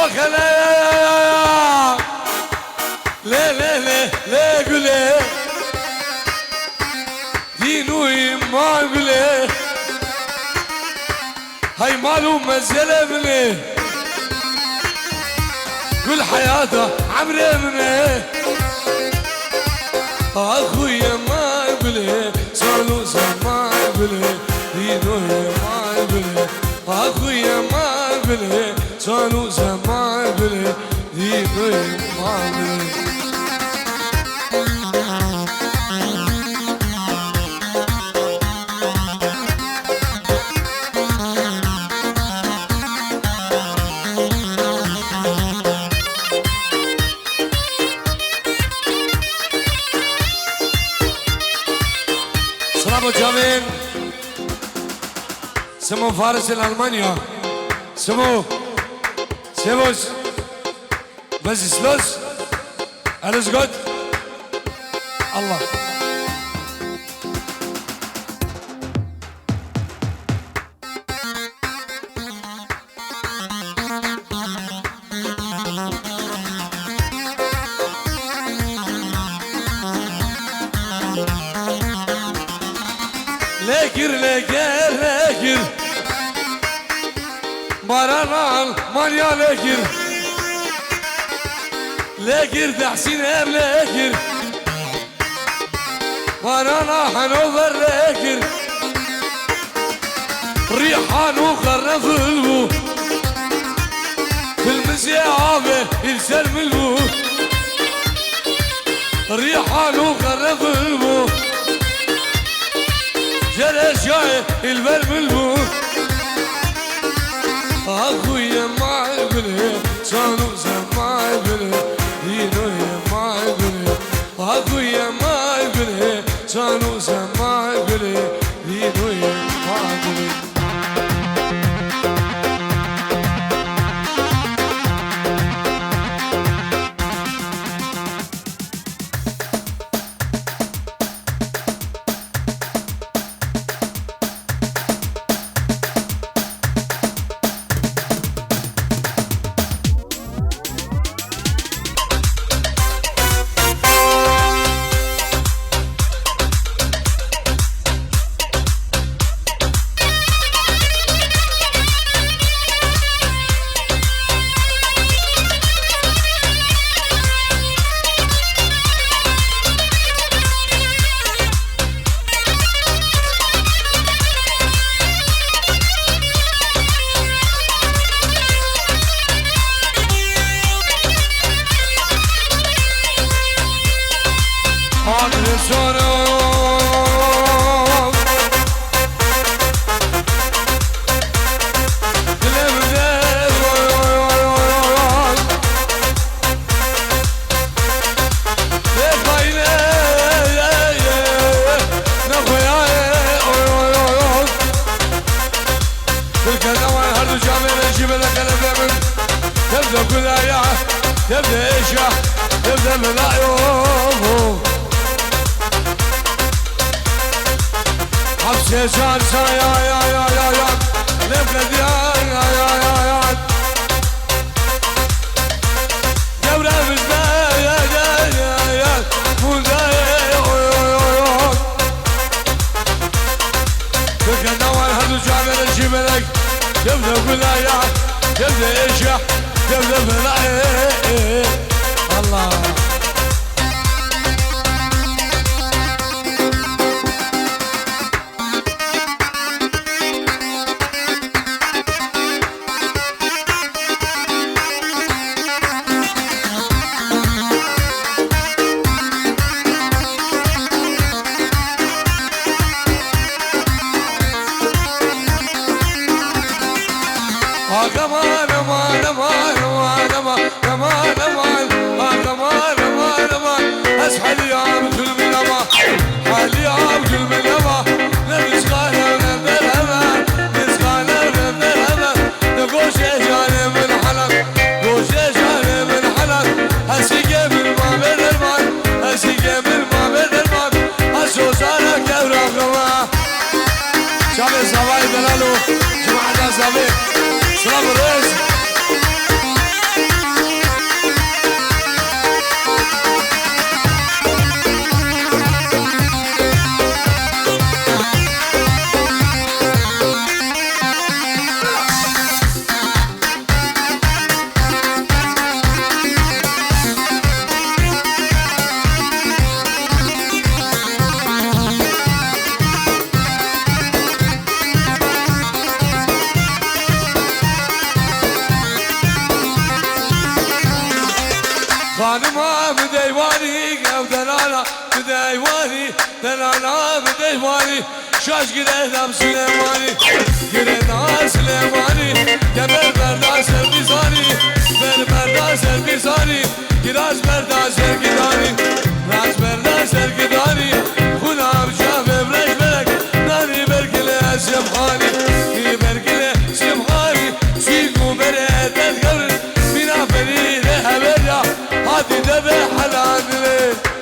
وخلا ليه ليه ليه ليه قولي دينو ما قولي هاي مالو مزيلة مني كل حياته عمري مني اخويا ما قولي صالو ما قولي دينو ما قولي اخويا ما قولي صالو ما قولي دينو ما قولي جميل سمو فارس الألمانيا سمو سيفوس بس سلوس ألس قد الله لكر لكر لكر مرانال مانيا لكر لكر تحسين ام لكر مرانا حنوفر لكر ريحان وخرف البو في المسيعابة يلسلم البو ريحان وخرف البو جلس جاي البلب البو اخويا ما يقوله صانو ما يقوله دينو ما يقوله اخويا ما يقوله صانو ما يقوله دينو ما يقوله تبدأ إيشا تبدأ من رأيه حبس يسار يا نبلد يا جبرة بزبا يا موزاي تلك النوار هدو جامل الجبلك تبدأ كلايا تبدأ إيشا تبدأ من رأيه الله اسحل يا مثل منما حال يا مثل منما نسخانه ونبر هما نسخانه ونبر هما نقوش اجاني من حلق قوش اجاني من حلق هسيقي من ما بين المال هسيقي من ما بين المال هسوسانا كورا غما شابي صباي دلالو جماعة صبي سلام الرئيس دلانا بدهواني شاش قدام سليماني قرنا سليماني جبل برداس الميزاني بل برداس الميزاني جراز برداس القداني راز برداس القداني خنام شاف برش بلك ناني بركلي سمحاني بركلي سمحاني سيقو بريد القبر بنا فريد هبريا هاتي دبي حلان لي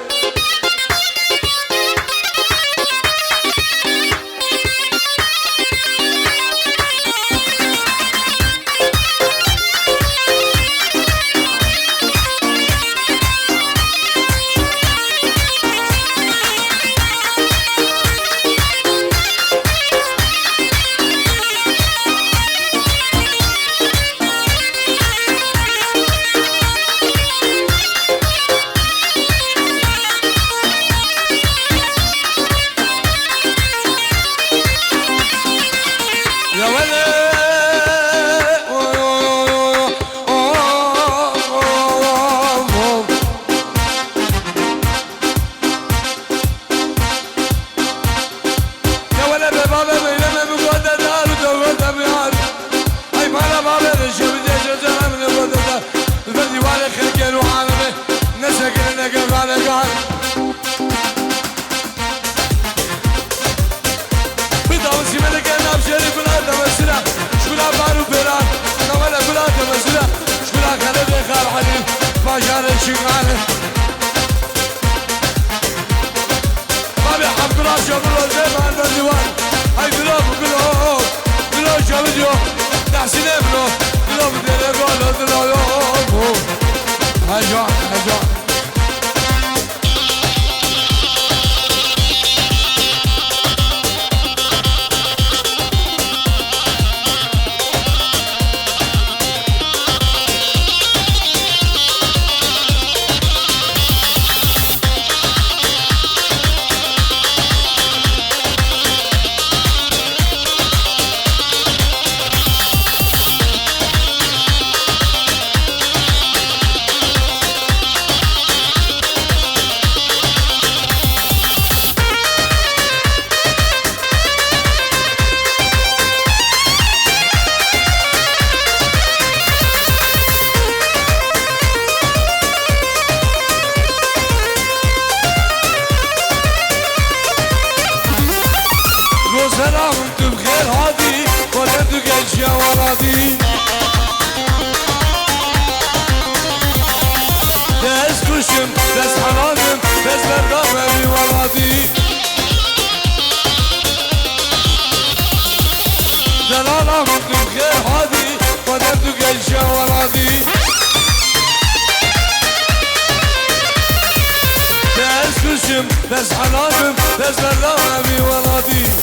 بس حنانم بس برنامي ولادي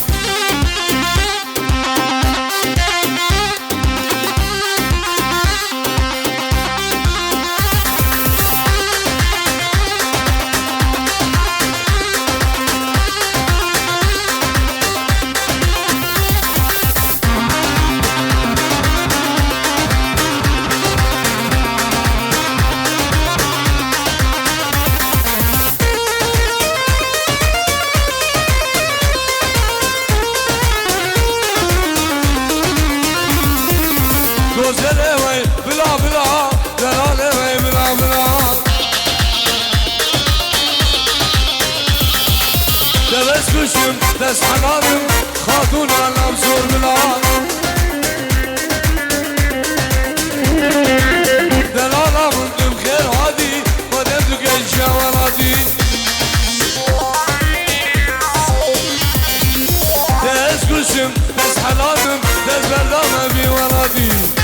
بس حنانم خاتون علم زور بلان دلالا بندم خير هادي ودم دقل شوالادي دس كشم بس حنانم دس بردامه بي ولادي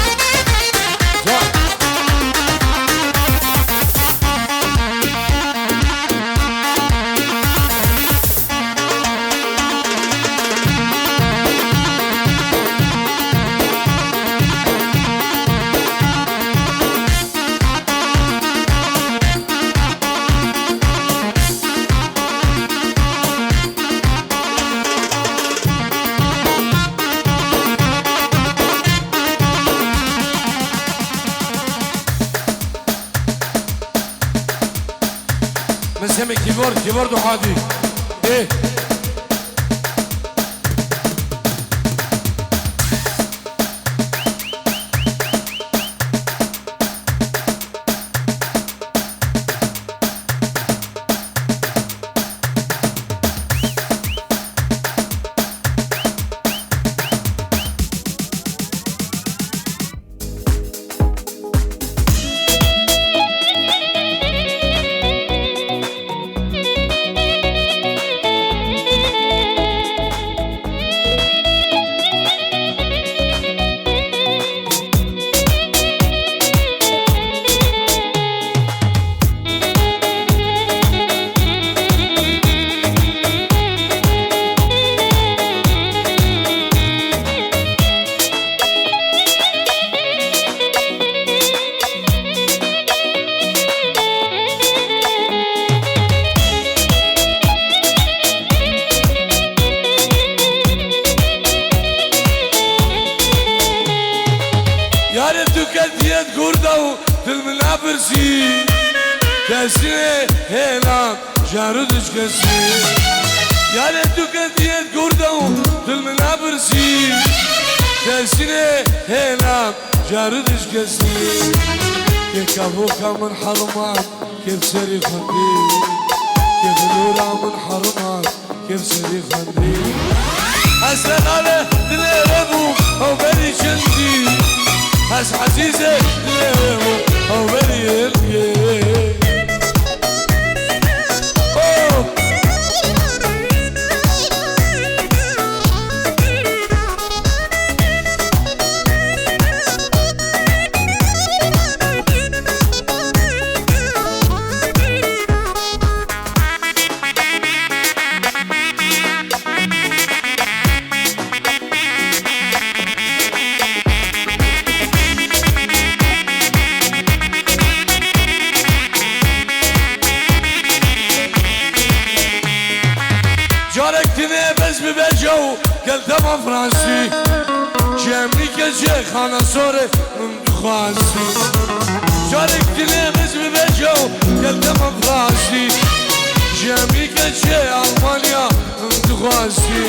سمي كيبورد وحادي ايه كردو دل من أبرسي كسي هلا جاردش كسي يا ليتو كديت كردو دل من أبرسي كسي هلا جاردش كسي كيف أبوكا من حرمان كيف سري خندي كيف نورا من حرمان كيف سري خندي أسرق على دليربو أو بري شندي أس عزيزة دليربو أو بري يلقي قلت ما فرنسي جمعي كجي خانة صوري من دخواسي جارك تلمز ببجو قلت ما فرنسي جمعي كجي ألمانيا من دخواسي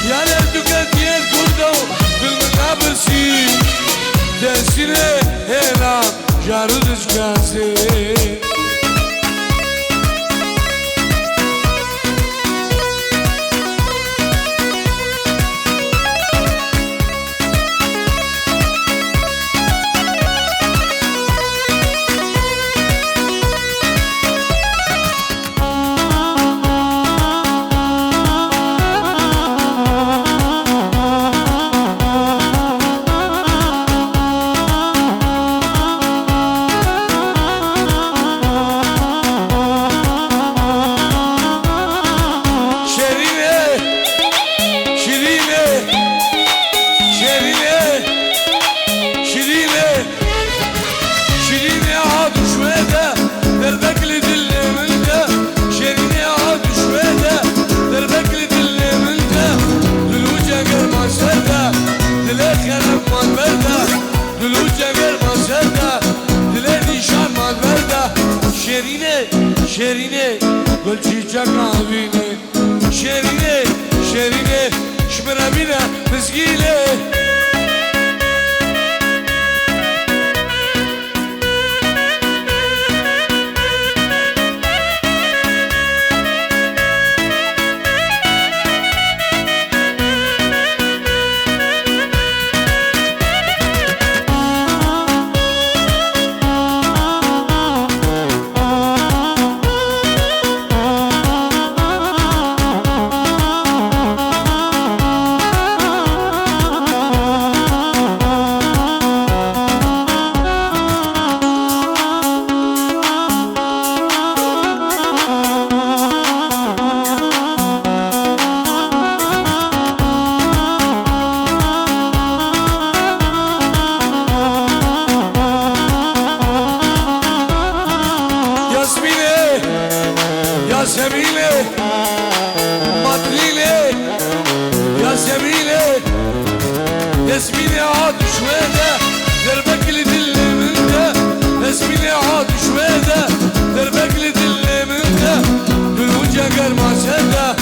يا ليتو كدير كردو دل من أبرسي دسيني هلا جاردش كاسي شيريني قل چيچك عبيني شيريني شيريني شمرابينا مسكيني ياسميني مطليني ياسميني ياسميني عاد شوية دربك اللي دل من ده ياسميني عاد شوية دربك اللي دل من ده دلوجة غير ما سده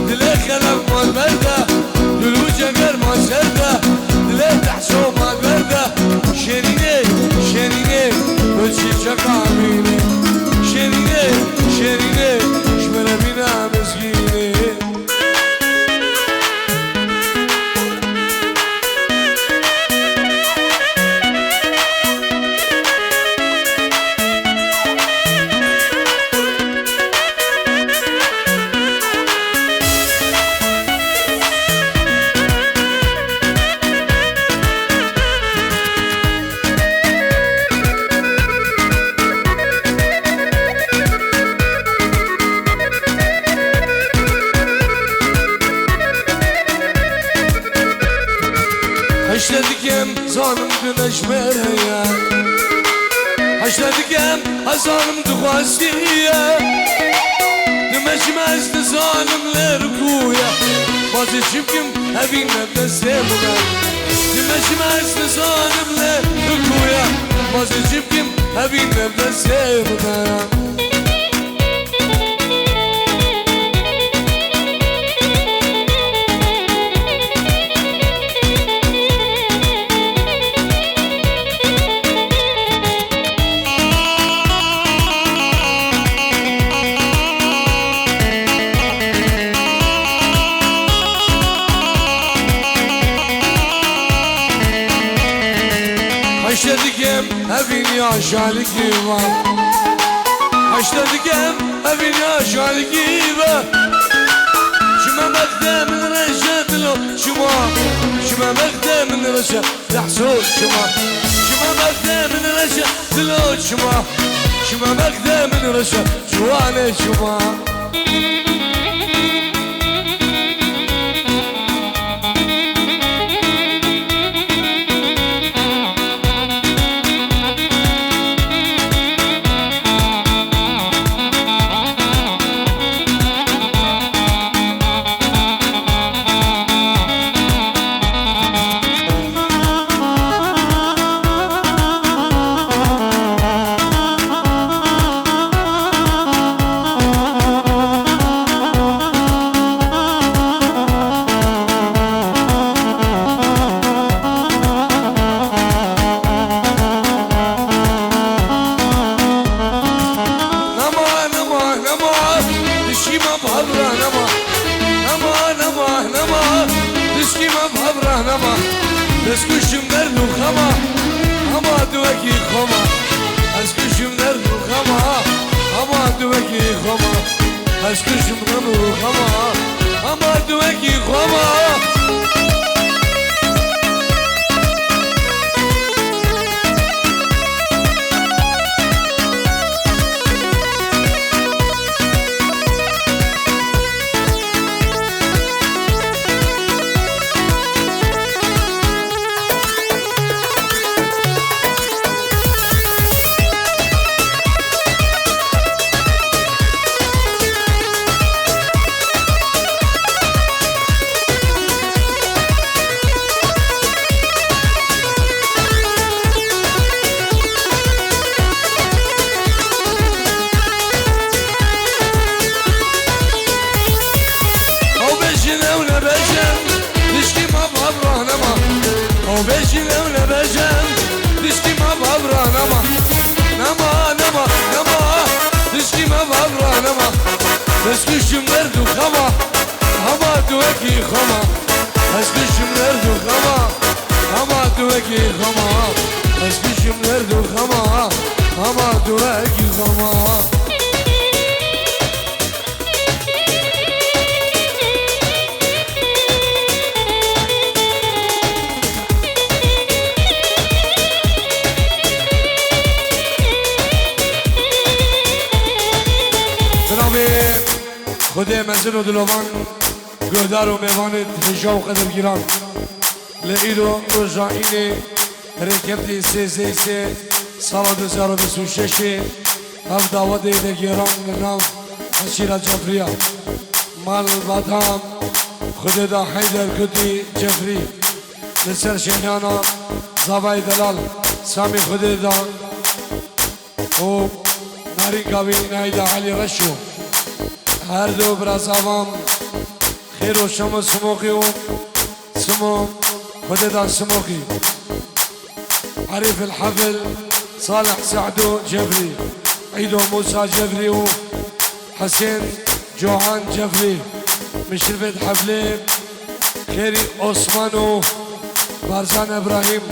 دلي خلف ما برده دلوجة غير ما سده دلي تحسو ما برده شيريني شيريني بلشي شقاميني شيريني شيريني شمرابينا مسكيني Haşladıkem zanım güneş mereye Haşladıkem hazanım duhasiye Demeşmezdi zanımlar kuya Bazı çimkim evine de sevmem Demeşmezdi zanımlar kuya مازی چیم کم هبین نبدسه بودم هشتدikem evin yaşalık var هشتدikem evin yaşalık var شما مقدم من رشد لو شما مقدم من رشد لحسود شما مقدم من رشد لو شما مقدم من رشد جوانه شما از کشم در نخما اما دوکی خما از کشم در نخما اما دوکی خما از کشم در نخما اما دوکی خما از کشم درد و خما اما دوکی خما از کشم درد و خما اما دوکی خما از کشم درد و خما اما دوکی خما خود منزل و دلوان گردار و میوان تجا و قدر گیران لعید و رجائین رکبت سه سال 2026 هف دعوت ایده گیران نام حشیر جفریا مال بادام خود دا حیدر کتی جفری لسر شهیانا زبای دلال سامی خود دا و ناری کابی نایده علی رشو هر دو برازاوام خیر و شما سموقی و سمو خود دا سموقی عريف الحفل صالح سعدو جبري عيدو موسى جبري و حسين جوعان جبري مشرفة حفلة خيري عثمان و بارزان ابراهيم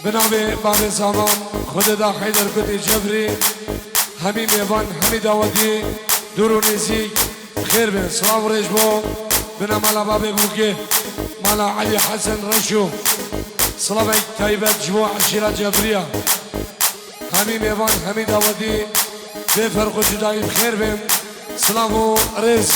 بنابه باب زمان خود دا حیدر کتی جبری همی میوان همی داودی دور و نزیک خیر بین سلام ریش بو بنا مالا باب بوکه مالا علی حسن رشو سلام تایبت جبو عشیره جبریه همی میوان همی داودی به فرق و جدایی خیر بین سلام و ریز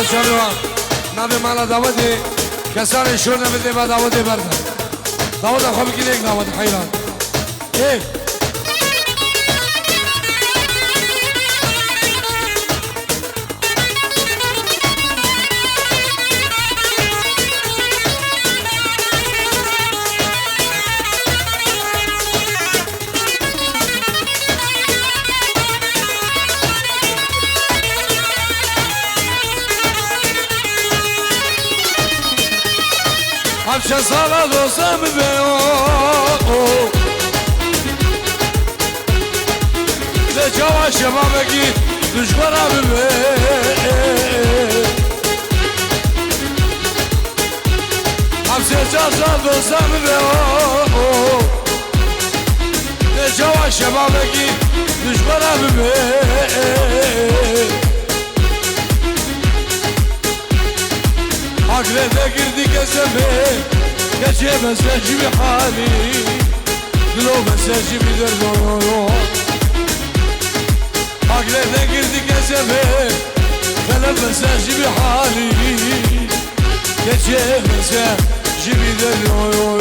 شروع نبی مالا داودی کسانی شور نمیده با داودی برده داود خواب کی دیگه داود حیران ای همچه سالا دوستم بیو ده جوا شما بگی دشمنم بیو همچه سالا دوستم بیو ده جوا شما بگی دشمنم بیو عقله girdi keseme Gece mesajı bir hali Dilo mesajı bir derdo Caqlede girdi keseme Kalem mesajı bir hali Gece mesajı bir derdo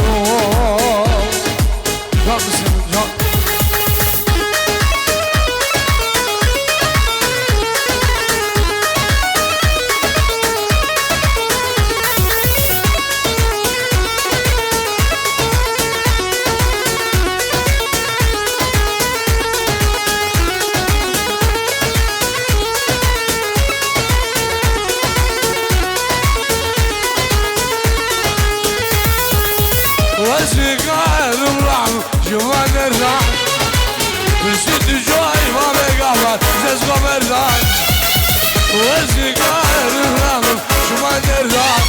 Can mısın can واسقال الرعم جوان الرعم بالست جاي ما بقهوة ززقة مرضان واسقال الرعم جوان الرعم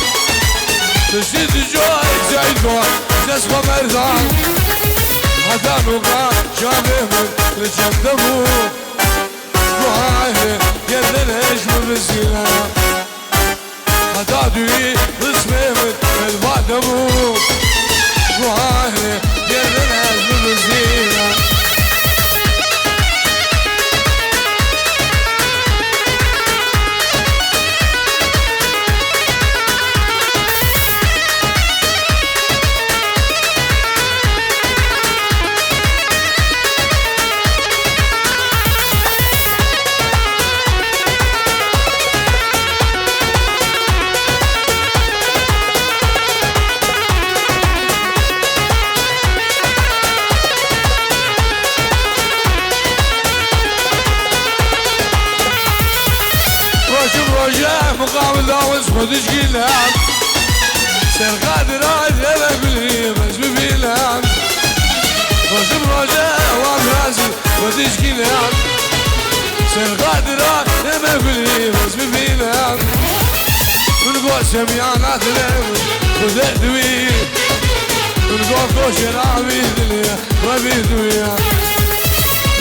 بالست جاي زايدوا ززقة مرضان هذا نقا شابه من رجب دمو وهاي يردن هجم بالزينة هذا دوي اسمه من البادمو وهاي يردن هجم بالزينة مقابل داوز خودش گیلم سر قادر آده بگلی بس ببینم خوشم راجه وام رازم خودش گیلم سر قادر آده بگلی بس ببینم من قاسم یانات لیم خودت دوی من قاکوش رابی دلی رابی دوی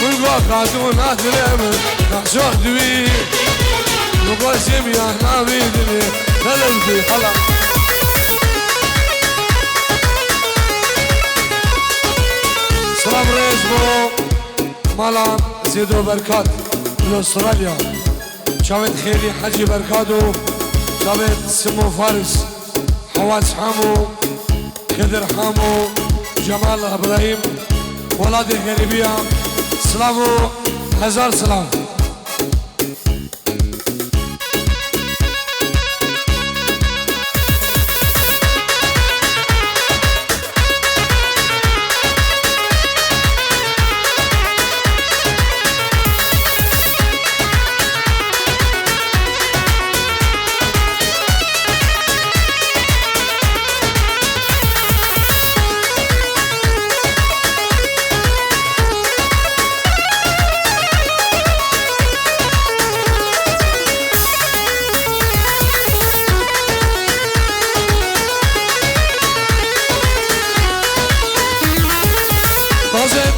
من قاکاتونات لیم نحشوه دوی مقاسم يا حبيبي قلبي خلا سلام ريزبو مالا زيدو بركات من استراليا شاوت خيري حجي بركاتو شاوت سمو فارس حواس حامو خضر حامو جمال ابراهيم ولاد غريبيا سلامو هزار سلام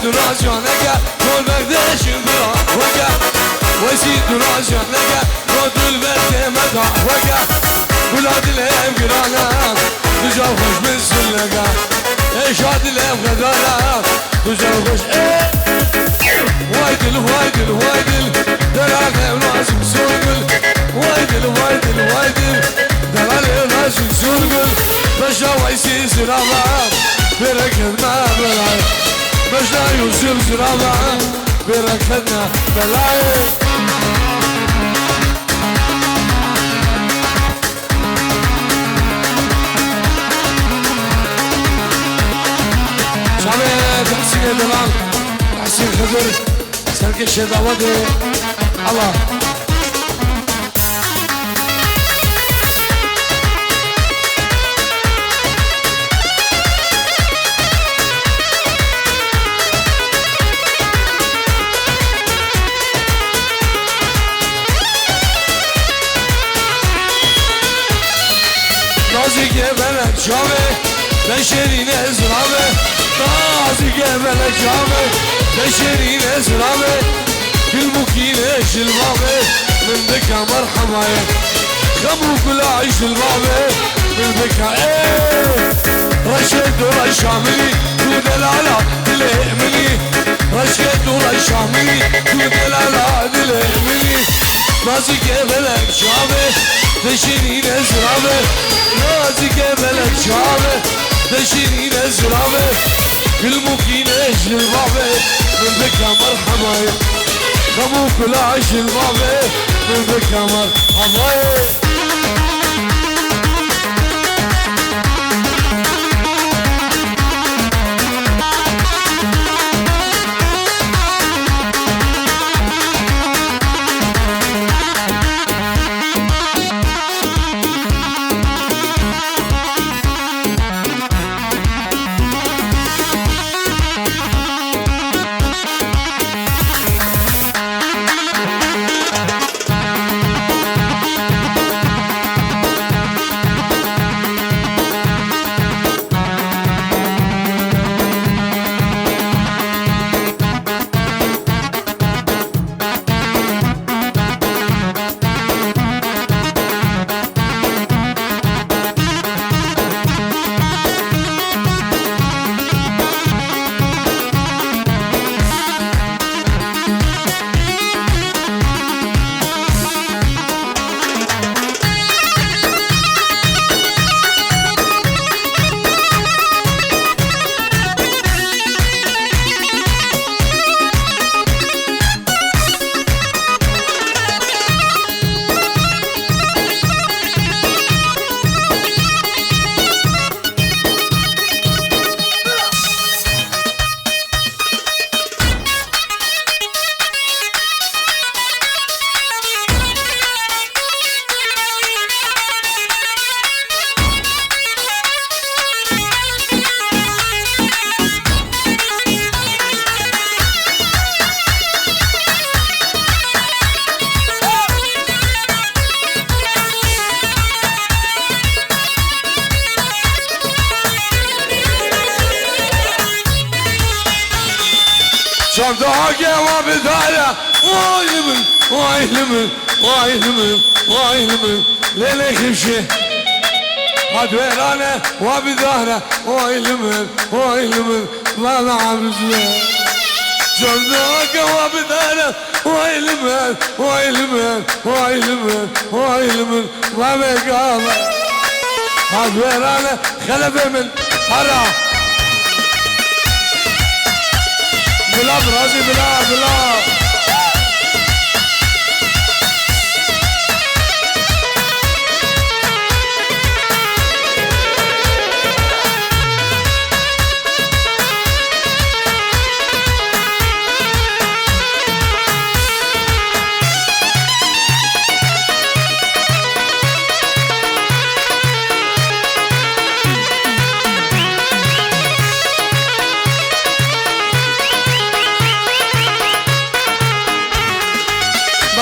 دراز جانگه کل بردشم برا وگه ویسی دراز جانگه کل برده مدا وگه بلاد لیم گرانم دجا خوش من سلگه اشاد لیم غدارم دجا خوش وای دل درانه نازم سوگل وای وايدل وايدل وايدل دلالي راشد سرقل بشا ويسي زرابة بركضنا بلاي بشا يوسف زرابة بركضنا بلاي شعبي تحسين دلال تحسين خضر سلك الشيطة ودي الله نازك بلد شامي بشرين ازرامي نازك بلد شامي بشرين ازرامي كل مكينة شلمامي من بكا مرحمة خمو كل عيش المامي من بكا رشد ورشامي ودلالة دلهمني رشد ورشامي ودلالة دلهمني نازك بلد شامي بشرين ازرامي نازك بلد شامي بشرين ازرامي كل مكينة شلمامي من بكا مرحمة خمو كل عيش المامي من بكا مرحمة شوف دعاقي وبداية وايلمن وايلمن وايلمن وايلمن ليلك يمشي هاد وين انا وبداية وايلمن وايلمن ما نعم رجلي شوف دعاقي وبداية وايلمن وايلمن وايلمن وايلمن ما بقام هاد وين انا خلف من حرام بلا برازي بلا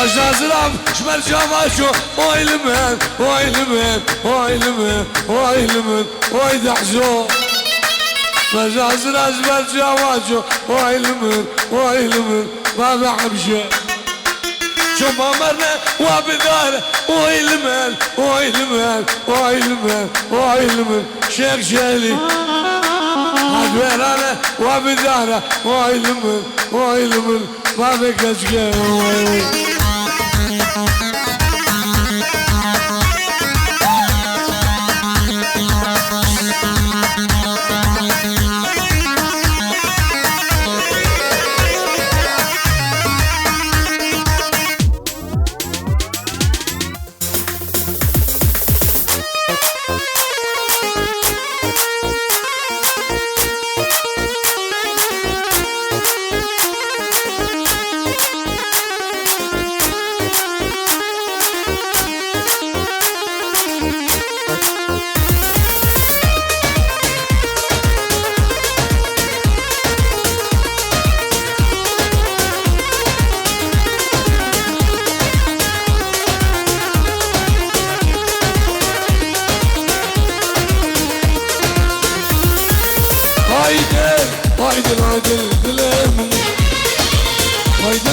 Bajazıram şmer camaşo Oylımın, oylımın, oylımın, oylımın, oy dahzo Bajazıram şmer camaşo Oylımın, oylımın, ma bحبشي شو ما مرنا وبدار oylımın, oylımın, oylımın, oylımın شيخ شالي هدويرانا وبدارة oylımın, oylımın, ma بكشكي Haydi haydi dilim Haydi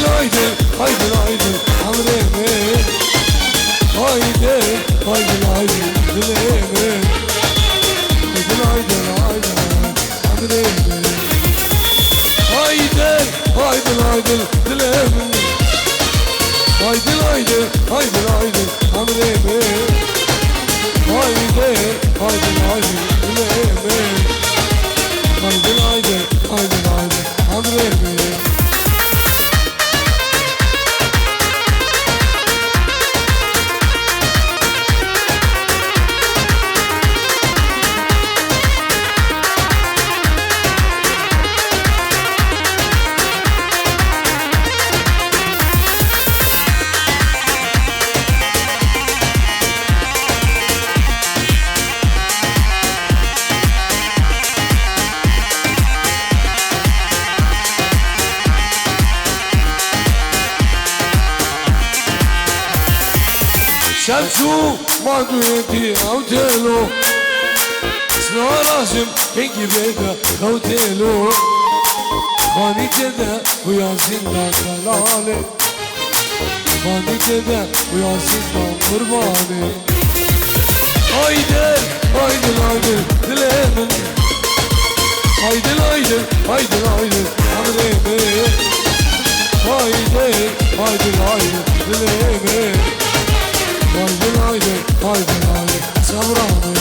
haydi amrimi Haydi haydi dilim Haydi amrimi Haydi haydi dilim Haydi amrimi Haydi dilim haydi amrimi شمسو ما دويتي اوتيلو سنو راسم كنكي بيدا اوتيلو خاني كده ويا زندان دلالي خاني كده ويا زندان قرباني haydi dilemin haydi amrimi haydi dilemin haydi sabrami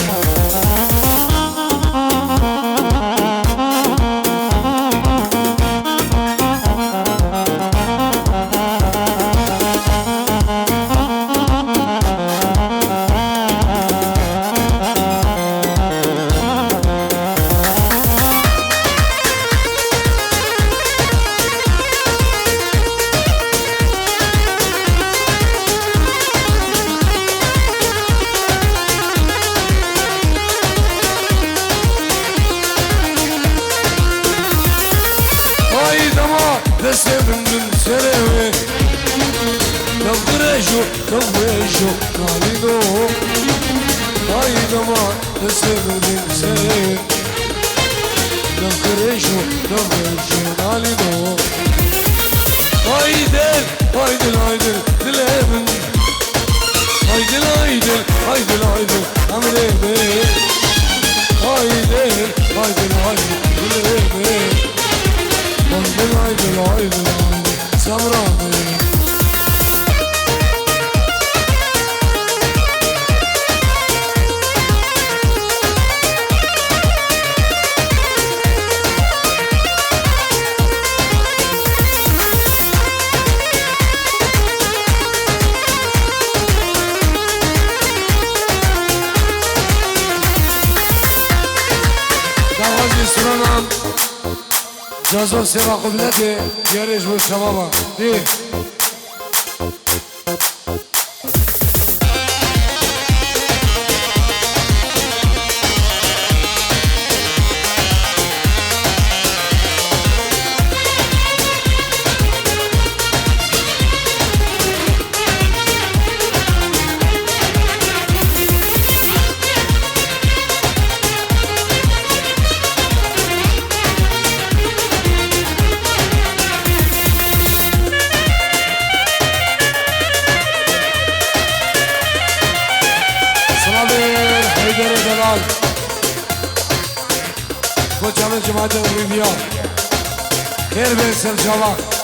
Sevimdim serevi Kavrejo Nalino Haydama sevimdim serevi Kavrejo Nalino Haydi dilemin Haydi amrimi Haydi dilemin haydi sabrami Davazi Suranam جازو سيرا قبلتي ياريج والشبابة دي Kocaman cemaate Rivya Her Veysel Cavak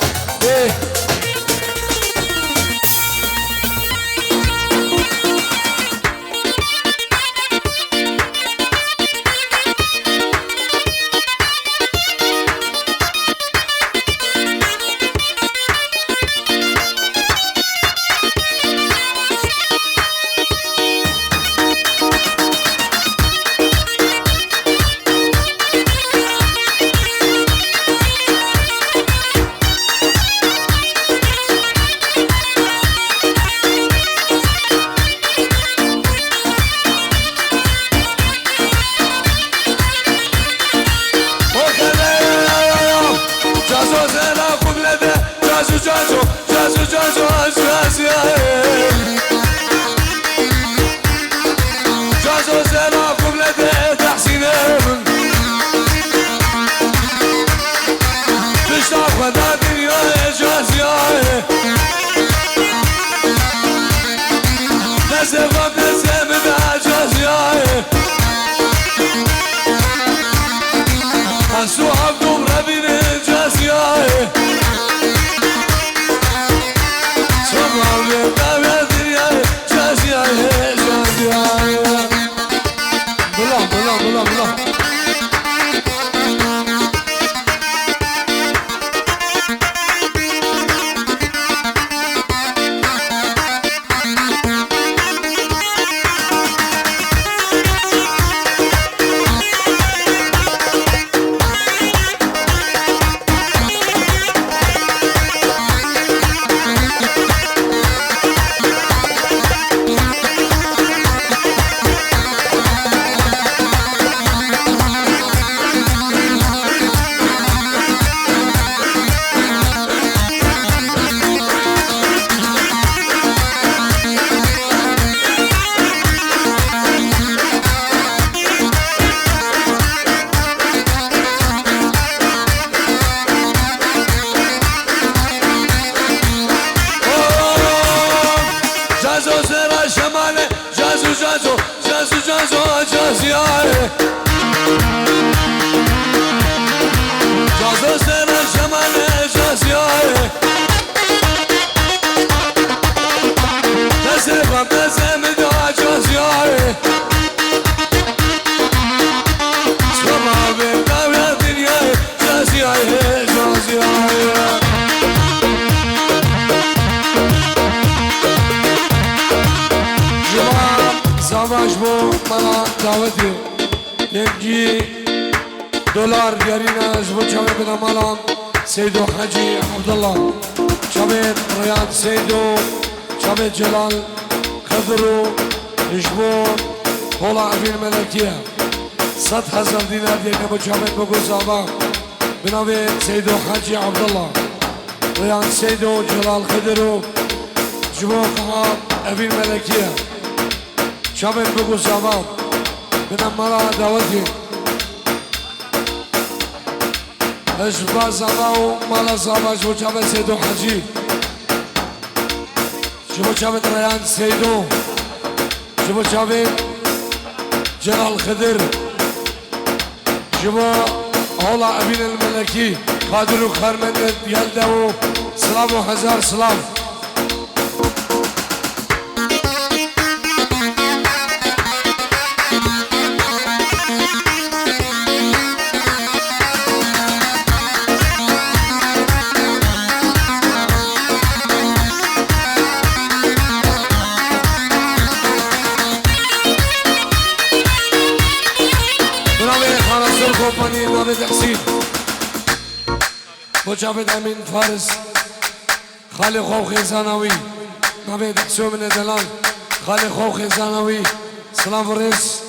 دلار گرینه از بچه بدم مالام سیدو حجی عبدالله شبه ریان سیدو شبه جلال خضرو نجمو طولع عبین ملکیه 100,000 دینار دیگه بچه بگو زابا بنابه سیدو حجی عبدالله ریان سیدو جلال خضرو جمو قهام عبین ملکیه شبه بگو زابا بنام مالا دعوتی اشبا زباو مالا زبا جو چاوه سیدو حجی جو چاوه ریان سیدو جو چاوه جلال خضر جو اولا عبین الملکی قادر و خرمند یلده و سلام و هزار سلام كومباني نابد حسين وجابد امين فارس خالي خوخ زانوي نابد حسوم من دلال خالي خوخ زانوي سلام فريس